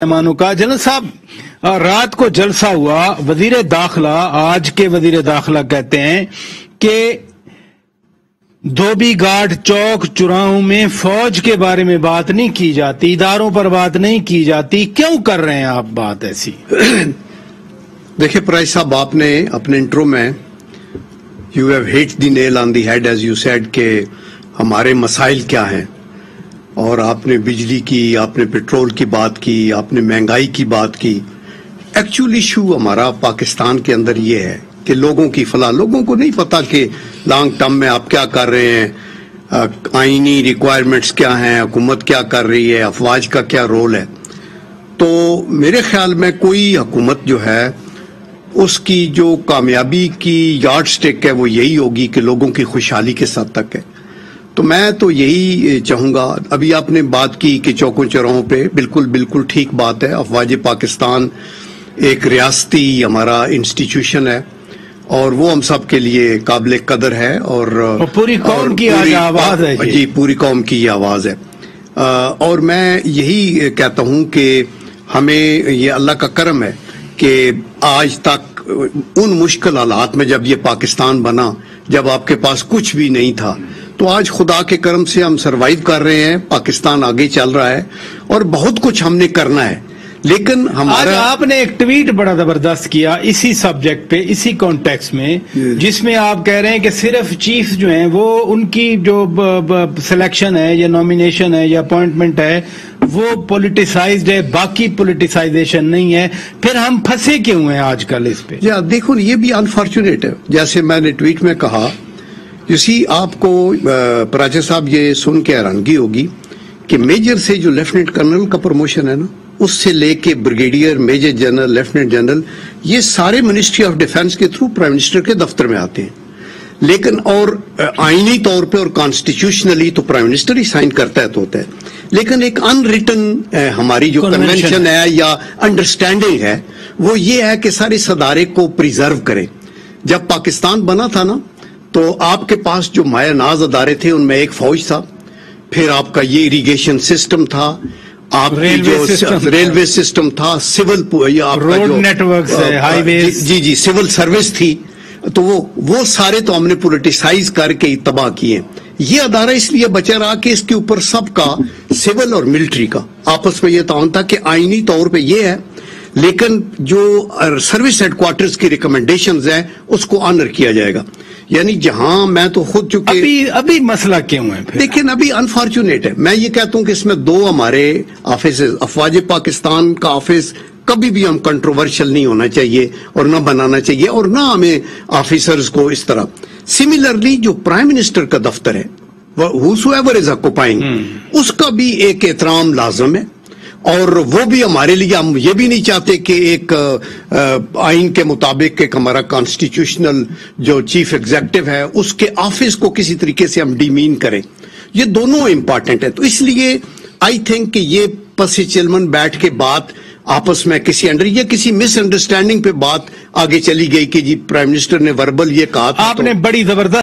مہمانوں کا جنرل صاحب رات کو جلسہ ہوا وزیر داخلہ آج کے وزیر داخلہ کہتے ہیں کہ دھوبی گھاٹ چوک چوراہوں میں فوج کے بارے میں بات نہیں کی جاتی، اداروں پر بات نہیں کی جاتی، کیوں کر رہے ہیں آپ بات ایسی؟ دیکھیں پرائز صاحب، آپ نے اپنے انٹرو میں you have hit the nail on the head as you said کہ ہمارے مسائل کیا ہیں، اور آپ نے بجلی کی، آپ نے پیٹرول کی بات کی، آپ نے مہنگائی کی بات کی۔ ایکچولی ایشو ہمارا پاکستان کے اندر یہ ہے کہ لوگوں کی فلاح، لوگوں کو نہیں پتا کہ لانگ ٹرم میں آپ کیا کر رہے ہیں، آئینی ریکوائرمنٹس کیا ہیں، حکومت کیا کر رہی ہے، افواج کا کیا رول ہے۔ تو میرے خیال میں کوئی حکومت جو ہے اس کی جو کامیابی کی یارڈ سٹک ہے وہ یہی ہوگی کہ لوگوں کی خوشحالی کس حد تک ہے۔ تو میں تو یہی چاہوں گا، ابھی آپ نے بات کی کہ چوکوں چوراہوں پہ، بالکل ٹھیک بات ہے۔ افواج پاکستان ایک ریاستی ہمارا انسٹیٹیوشن ہے اور وہ ہم سب کے لیے قابل قدر ہے، اور پوری قوم کی آواز ہے جی، پوری قوم کی یہ آواز ہے۔ اور میں یہی کہتا ہوں کہ ہمیں یہ اللہ کا کرم ہے کہ آج تک ان مشکل حالات میں جب یہ پاکستان بنا، جب آپ کے پاس کچھ بھی نہیں تھا، تو آج خدا کے کرم سے ہم سروائیو کر رہے ہیں، پاکستان آگے چل رہا ہے اور بہت کچھ ہم نے کرنا ہے۔ لیکن ہمارا آپ نے ایک ٹویٹ بڑا زبردست کیا اسی سبجیکٹ پہ، اسی کانٹیکس میں، جس میں آپ کہہ رہے ہیں کہ صرف چیف جو ہیں وہ ان کی جو سلیکشن ہے یا نومینیشن ہے یا اپوائنٹمنٹ ہے وہ پولیٹیسائزڈ ہے، باقی پولیٹیسائزیشن نہیں ہے، پھر ہم پھنسے کیوں ہیں آج کل اس پہ؟ دیکھو یہ بھی انفارچونیٹ ہے، جیسے میں نے ٹویٹ میں کہا، آپ کو پراچا صاحب یہ سن کے حیرانگی ہوگی کہ میجر سے جو لیفٹیننٹ کرنل کا پروموشن ہے نا، اس سے لے کے brigadier, major general, lieutenant general, یہ سارے منسٹری آف ڈیفنس کے تھرو پرائم منسٹر کے دفتر میں آتے ہیں۔ لیکن اور آئینی طور پہ اور کانسٹیٹیوشنلی تو پرائم منسٹر ہی سائن کرتا ہے تو ہوتا ہے، لیکن ایک ان ریٹن ہماری جو کنونشن ہے یا انڈرسٹینڈنگ ہے وہ یہ ہے کہ سارے اس ادارے کو پریزرو کریں۔ جب پاکستان بنا تھا نا، تو آپ کے پاس جو مایہ ناز ادارے تھے ان میں ایک فوج تھا، پھر آپ کا یہ اریگیشن سسٹم تھا، آپ کی جو ریلوے سسٹم تھا، civil road network, highways, جی سول سروس تھی، تو وہ سارے تو ہم نے پولیٹیسائز کر کے تباہ کیے۔ یہ ادارہ اس لیے بچا رہا کہ اس کے اوپر سب کا، سول اور ملٹری کا آپس میں یہ تعاون تھا کہ آئینی طور پہ یہ ہے، لیکن جو سروس ہیڈ کوارٹرز کی ریکمنڈیشنز ہیں اس کو آنر کیا جائے گا۔ یعنی جہاں میں تو خود چکے ابھی مسئلہ کیوں ہے؟ لیکن ابھی انفارچونیٹ ہے، میں یہ کہتا ہوں کہ اس میں دو ہمارے آفیسز، افواج پاکستان کا آفس کبھی بھی ہم کنٹروورشل نہیں ہونا چاہیے اور نہ بنانا چاہیے، اور نہ ہمیں آفیسرز کو اس طرح۔ سملرلی جو پرائم منسٹر کا دفتر ہے، whosoever is occupying، اس کا بھی ایک احترام لازم ہے، اور وہ بھی ہمارے لیے، ہم یہ بھی نہیں چاہتے کہ ایک آئین کے مطابق ایک ہمارا کانسٹیٹیوشنل جو چیف ایگزیکٹو ہے اس کے آفس کو کسی طریقے سے ہم ڈیمین کریں۔ یہ دونوں امپارٹنٹ ہے، تو اس لیے آئی تھنک کہ یہ پس چلمن بیٹھ کے بات آپس میں کسی یا کسی مس انڈرسٹینڈنگ پہ بات آگے چلی گئی کہ جی پرائم منسٹر نے وربل یہ کہا تھا، آپ نے بڑی زبردست